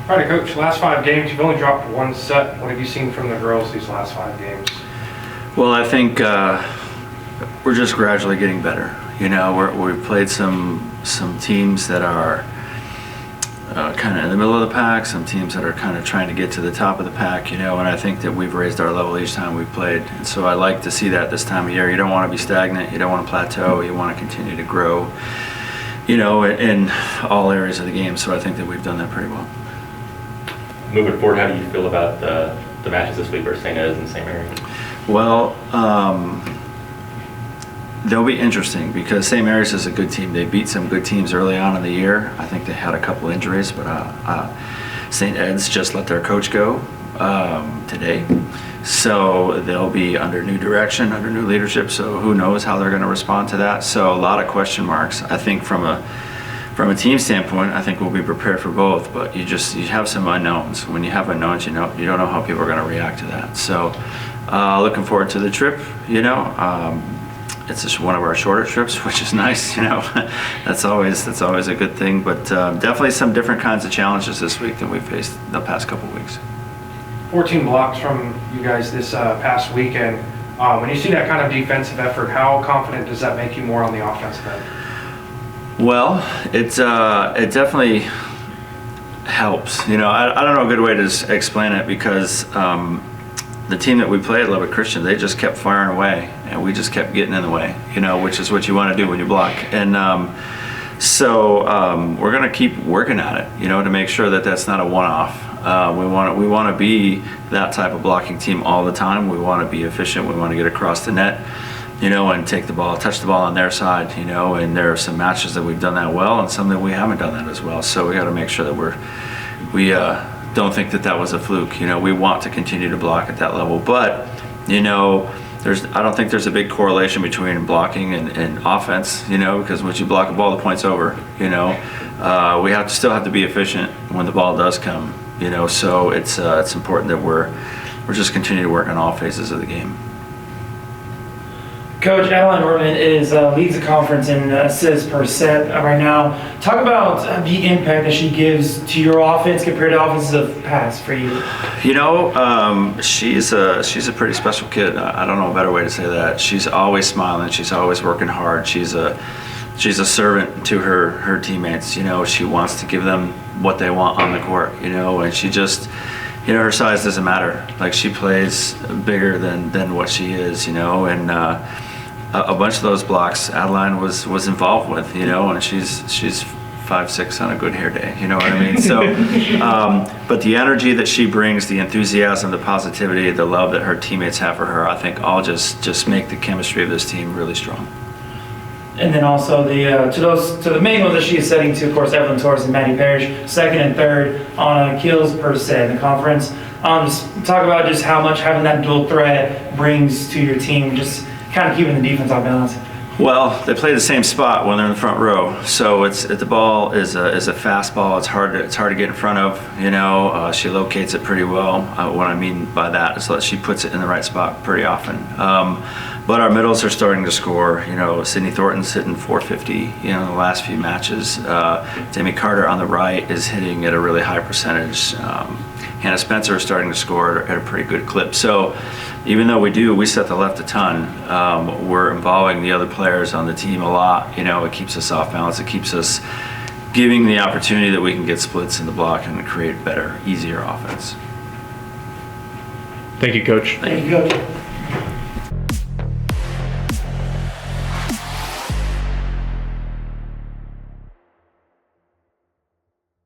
All right, Coach, last 5 games, you've only dropped 1 set. What have you seen from the girls these last 5 games? Well, I think we're just gradually getting better. You know, we've played some teams that are kind of in the middle of the pack, some teams that are kind of trying to get to the top of the pack, you know, and I think that we've raised our level each time we've played. And so I like to see that this time of year. You don't want to be stagnant, you don't want to plateau, you want to continue to grow, you know, in all areas of the game. So I think that we've done that pretty well. Moving forward, how do you feel about the matches this week versus St. Ed's and St. Mary's? Well, they'll be interesting because St. Mary's is a good team. They beat some good teams early on in the year. I think they had a couple injuries, but St. Ed's just let their coach go today. So they'll be under new direction, under new leadership. So who knows how they're going to respond to that. So a lot of question marks. I think from a team standpoint, I think we'll be prepared for both, but you have some unknowns. When you have unknowns, you don't know how people are going to react to that. So looking forward to the trip, you know. It's just one of our shorter trips, which is nice, you know. That's always a good thing, but definitely some different kinds of challenges this week than we've faced the past couple of weeks. 14 blocks from you guys this past weekend. When you see that kind of defensive effort, how confident does that make you more on the offensive end? Well, it definitely helps. You know, I don't know a good way to explain it because the team that we played at Lubbock Christian, they just kept firing away, and we just kept getting in the way, you know, which is what you want to do when you block. And so we're going to keep working at it, you know, to make sure that that's not a one-off. We want to be that type of blocking team all the time. We want to be efficient. We want to get across the net, you know, and take the ball, touch the ball on their side, you know, and there are some matches that we've done that well and some that we haven't done that as well. So we got to make sure that we don't think that was a fluke. You know, we want to continue to block at that level, but, you know, I don't think there's a big correlation between blocking and offense, you know, because once you block a ball, the point's over, you know. We still have to be efficient when the ball does come, you know, so it's important that we're just continuing to work on all phases of the game. Coach, Adeline Ortman leads the conference in assists per set right now. Talk about the impact that she gives to your offense compared to offenses of past for you. You know, she's a pretty special kid. I don't know a better way to say that. She's always smiling. She's always working hard. She's a servant to her teammates. You know, she wants to give them what they want on the court. You know, and she just, you know, her size doesn't matter. Like, she plays bigger than what she is. You know, and a bunch of those blocks Adeline was involved with, you know, and she's 5'6" on a good hair day, you know what I mean? So, but the energy that she brings, the enthusiasm, the positivity, the love that her teammates have for her, I think all just make the chemistry of this team really strong. And then also to the main ones that she is setting to, of course, Evelyn Torres and Maddie Parrish, second and third on kills per set in the conference. Just talk about just how much having that dual threat brings to your team, just kind of keeping the defense off balance. Well, they play the same spot when they're in the front row, so the ball is a fast ball. It's hard to get in front of. You know, she locates it pretty well. What I mean by that is that she puts it in the right spot pretty often. But our middles are starting to score. You know, Sydney Thornton's hitting 450. You know, in the last few matches. Jamie Carter on the right is hitting at a really high percentage. Hannah Spencer is starting to score at a pretty good clip. So even though we set the left a ton, we're involving the other players on the team a lot. You know, it keeps us off balance. It keeps us giving the opportunity that we can get splits in the block and create better, easier offense. Thank you, Coach. Thank you, Coach.